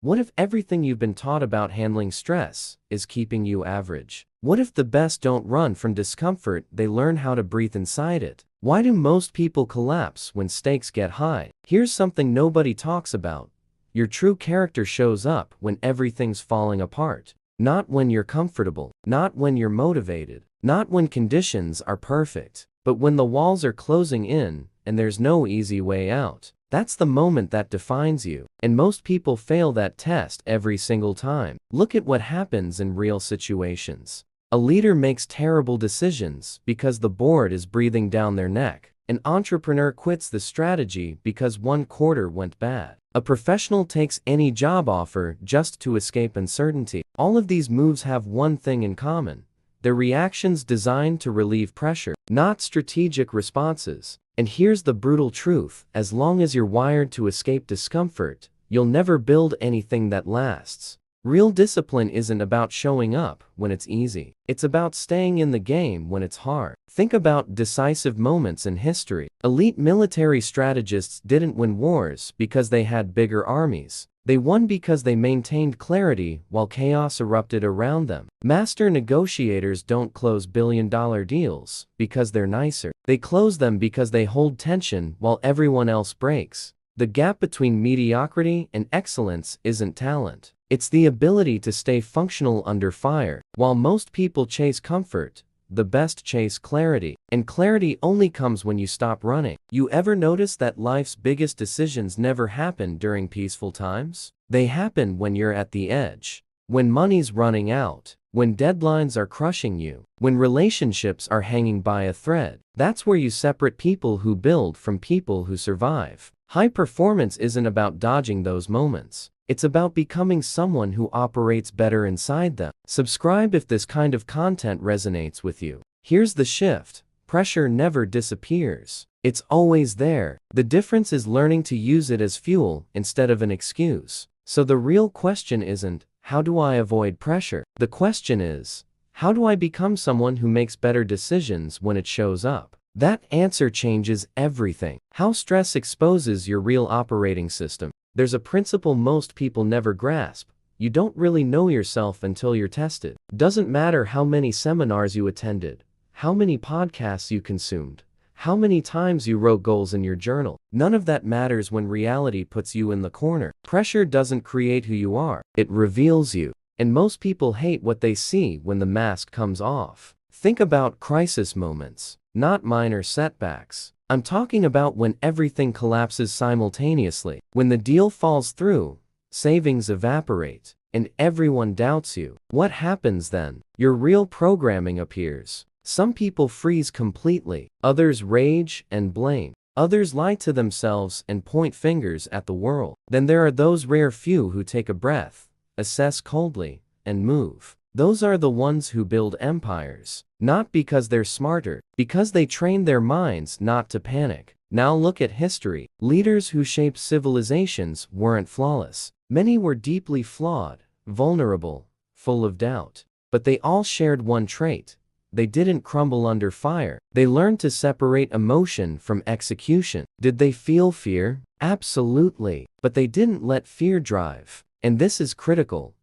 What if everything you've been taught about handling stress is keeping you average? What if the best don't run from discomfort, they learn how to breathe inside it? Why do most people collapse when stakes get high? Here's something nobody talks about. Your true character shows up when everything's falling apart. Not when you're comfortable, not when you're motivated, not when conditions are perfect, but when the walls are closing in and there's no easy way out. That's the moment that defines you, and most people fail that test every single time. Look at what happens in real situations. A leader makes terrible decisions because the board is breathing down their neck. An entrepreneur quits the strategy because one quarter went bad. A professional takes any job offer just to escape uncertainty. All of these moves have one thing in common. They're reactions designed to relieve pressure, not strategic responses. And here's the brutal truth: as long as you're wired to escape discomfort, you'll never build anything that lasts. Real discipline isn't about showing up when it's easy. It's about staying in the game when it's hard. Think about decisive moments in history. Elite military strategists didn't win wars because they had bigger armies. They won because they maintained clarity while chaos erupted around them. Master negotiators don't close billion-dollar deals because they're nicer. They close them because they hold tension while everyone else breaks. The gap between mediocrity and excellence isn't talent. It's the ability to stay functional under fire. While most people chase comfort, the best chase clarity. And clarity only comes when you stop running. You ever notice that life's biggest decisions never happen during peaceful times? They happen when you're at the edge. When money's running out. When deadlines are crushing you. When relationships are hanging by a thread. That's where you separate people who build from people who survive. High performance isn't about dodging those moments. It's about becoming someone who operates better inside them. Subscribe if this kind of content resonates with you. Here's the shift. Pressure never disappears. It's always there. The difference is learning to use it as fuel instead of an excuse. So the real question isn't, how do I avoid pressure? The question is, how do I become someone who makes better decisions when it shows up? That answer changes everything. How stress exposes your real operating system. There's a principle most people never grasp. You don't really know yourself until you're tested. Doesn't matter how many seminars you attended, how many podcasts you consumed, how many times you wrote goals in your journal. None of that matters when reality puts you in the corner. Pressure doesn't create who you are. It reveals you. And most people hate what they see when the mask comes off. Think about crisis moments, not minor setbacks. I'm talking about when everything collapses simultaneously. When the deal falls through, savings evaporate, and everyone doubts you. What happens then? Your real programming appears. Some people freeze completely. Others rage and blame. Others lie to themselves and point fingers at the world. Then there are those rare few who take a breath, assess coldly, and move. Those are the ones who build empires. Not because they're smarter, because they trained their minds not to panic. Now look at history. Leaders who shaped civilizations weren't flawless. Many were deeply flawed, vulnerable, full of doubt. But they all shared one trait. They didn't crumble under fire. They learned to separate emotion from execution. Did they feel fear? Absolutely. But they didn't let fear drive. And this is critical.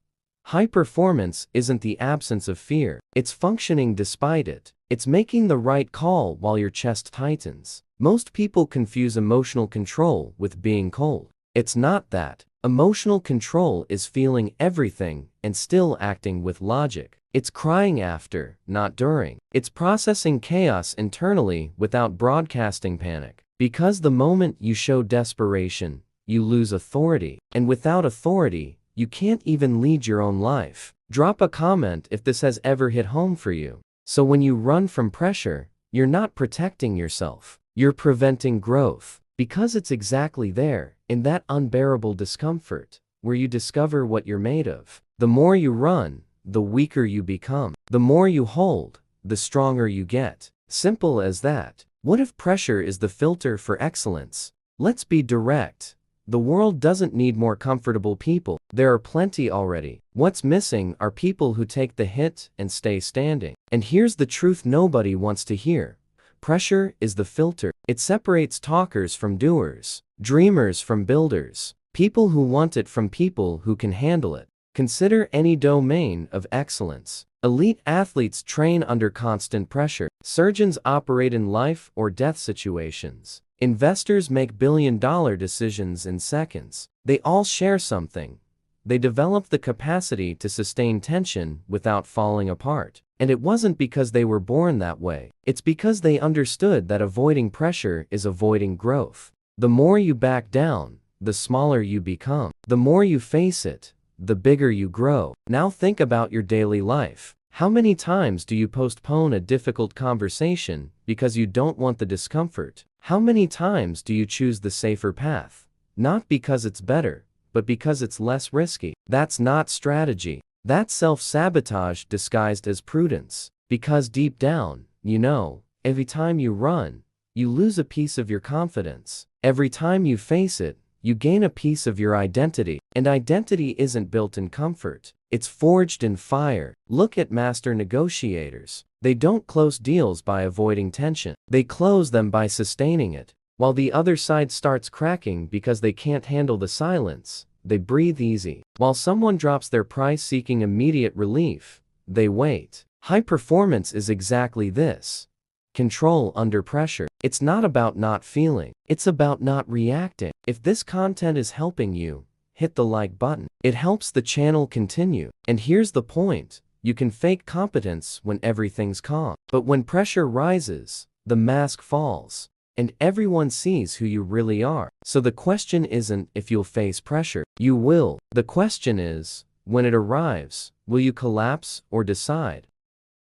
High performance isn't the absence of fear. It's functioning despite it. It's making the right call while your chest tightens. Most people confuse emotional control with being cold. It's not that. Emotional control is feeling everything and still acting with logic. It's crying after, not during. It's processing chaos internally without broadcasting panic. Because the moment you show desperation, you lose authority. And without authority, you can't even lead your own life. Drop a comment if this has ever hit home for you. So when you run from pressure, you're not protecting yourself. You're preventing growth. Because it's exactly there, in that unbearable discomfort, where you discover what you're made of. The more you run, the weaker you become. The more you hold, the stronger you get. Simple as that. What if pressure is the filter for excellence? Let's be direct. The world doesn't need more comfortable people. There are plenty already. What's missing are people who take the hit and stay standing. And here's the truth nobody wants to hear. Pressure is the filter. It separates talkers from doers, dreamers from builders, People who want it from people who can handle it. Consider any domain of excellence. Elite athletes train under constant pressure. Surgeons operate in life or death situations. Investors make billion-dollar decisions in seconds. They all share something. They develop the capacity to sustain tension without falling apart. And it wasn't because they were born that way. It's because they understood that avoiding pressure is avoiding growth. The more you back down, the smaller you become. The more you face it, the bigger you grow. Now think about your daily life. How many times do you postpone a difficult conversation because you don't want the discomfort? How many times do you choose the safer path? Not because it's better, but because it's less risky. That's not strategy. That's self-sabotage disguised as prudence. Because deep down, you know, every time you run, you lose a piece of your confidence. Every time you face it, you gain a piece of your identity. And identity isn't built in comfort. It's forged in fire. Look at master negotiators. They don't close deals by avoiding tension. They close them by sustaining it. While the other side starts cracking because they can't handle the silence, they breathe easy. While someone drops their price seeking immediate relief, they wait. High performance is exactly this. Control under pressure. It's not about not feeling. It's about not reacting. If this content is helping you, hit the like button. It helps the channel continue. And here's the point. You can fake competence when everything's calm. But when pressure rises, the mask falls. And everyone sees who you really are. So the question isn't if you'll face pressure. You will. The question is, when it arrives, will you collapse or decide?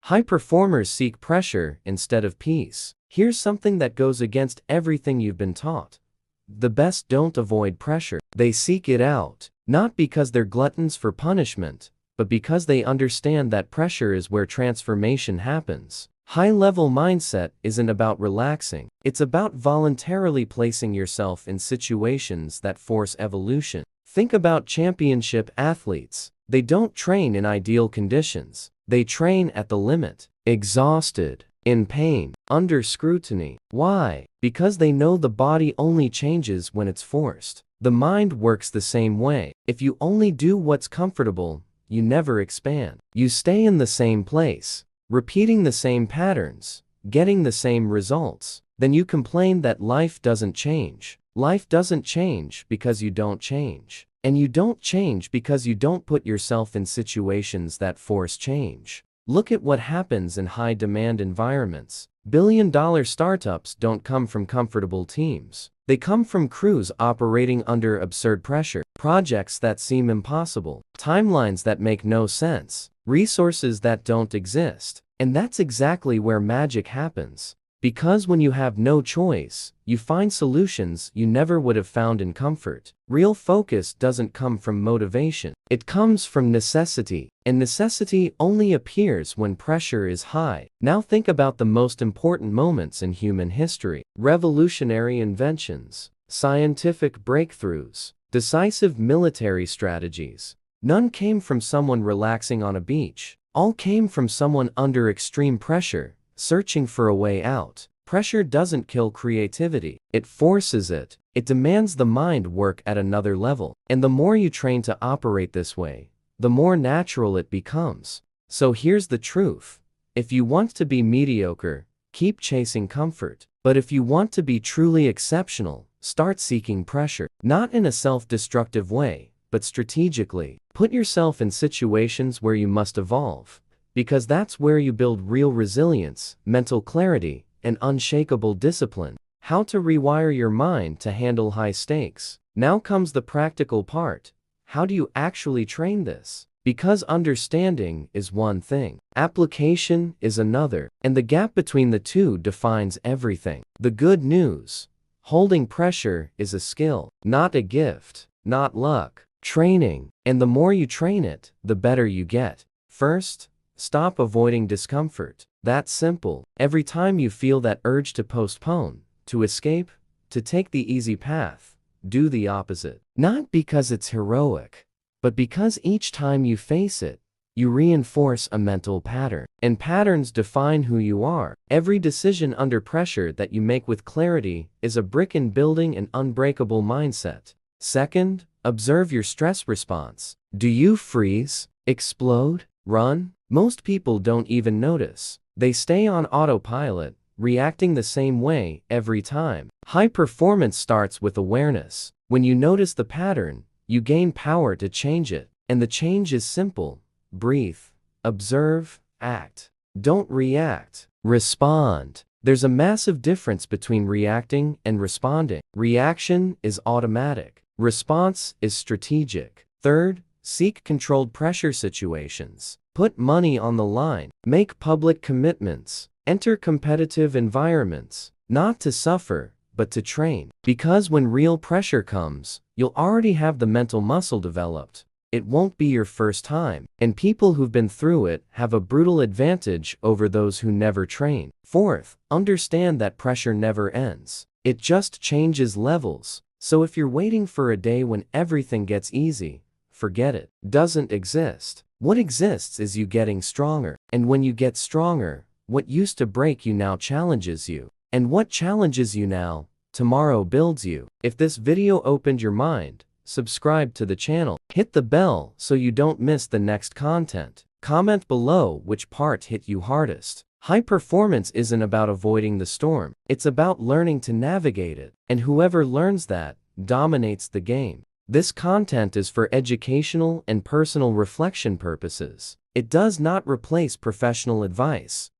High performers seek pressure instead of peace. Here's something that goes against everything you've been taught. The best don't avoid pressure. They seek it out. Not because they're gluttons for punishment, but because they understand that pressure is where transformation happens. High-level mindset isn't about relaxing. It's about voluntarily placing yourself in situations that force evolution. Think about championship athletes. They don't train in ideal conditions. They train at the limit. Exhausted, in pain, under scrutiny. Why? Because they know the body only changes when it's forced. The mind works the same way. If you only do what's comfortable, you never expand. You stay in the same place, repeating the same patterns, getting the same results. Then you complain that life doesn't change. Life doesn't change because you don't change. And you don't change because you don't put yourself in situations that force change. Look at what happens in high-demand environments. Billion-dollar startups don't come from comfortable teams. They come from crews operating under absurd pressure, projects that seem impossible, timelines that make no sense, resources that don't exist. And that's exactly where magic happens. Because when you have no choice, you find solutions you never would have found in comfort. Real focus doesn't come from motivation. It comes from necessity. And necessity only appears when pressure is high. Now think about the most important moments in human history. Revolutionary inventions, scientific breakthroughs, decisive military strategies. None came from someone relaxing on a beach. All came from someone under extreme pressure, searching for a way out. Pressure doesn't kill creativity. It forces it. It demands the mind work at another level. And the more you train to operate this way, the more natural it becomes. So here's the truth. If you want to be mediocre, keep chasing comfort. But if you want to be truly exceptional, start seeking pressure. Not in a self-destructive way, but strategically. Put yourself in situations where you must evolve. Because that's where you build real resilience, mental clarity, and unshakable discipline. How to rewire your mind to handle high stakes. Now comes the practical part. How do you actually train this? Because understanding is one thing, application is another, and the gap between the two defines everything. The good news: holding pressure is a skill, not a gift, not luck. Training. And the more you train it, the better you get. First, stop avoiding discomfort. That's simple. Every time you feel that urge to postpone, to escape, to take the easy path, do the opposite. Not because it's heroic, but because each time you face it, you reinforce a mental pattern. And patterns define who you are. Every decision under pressure that you make with clarity is a brick in building an unbreakable mindset. Second, Observe your stress response. Do you freeze, explode, run? Most people don't even notice. They stay on autopilot, reacting the same way every time. High performance starts with awareness. When you notice the pattern, you gain power to change it. And the change is simple. Breathe, observe, act. Don't react. Respond. There's a massive difference between reacting and responding. Reaction is automatic. Response is strategic. Third, seek controlled pressure situations. Put money on the line. Make public commitments. Enter competitive environments. Not to suffer, but to train. Because when real pressure comes, you'll already have the mental muscle developed. It won't be your first time, and people who've been through it have a brutal advantage over those who never train. Fourth, understand that pressure never ends. It just changes levels. So if you're waiting for a day when everything gets easy, forget it. Doesn't exist. What exists is you getting stronger. And when you get stronger, what used to break you now challenges you. And what challenges you now, tomorrow builds you. If this video opened your mind, subscribe to the channel. Hit the bell so you don't miss the next content. Comment below which part hit you hardest. High performance isn't about avoiding the storm. It's about learning to navigate it. And whoever learns that, dominates the game. This content is for educational and personal reflection purposes. It does not replace professional advice.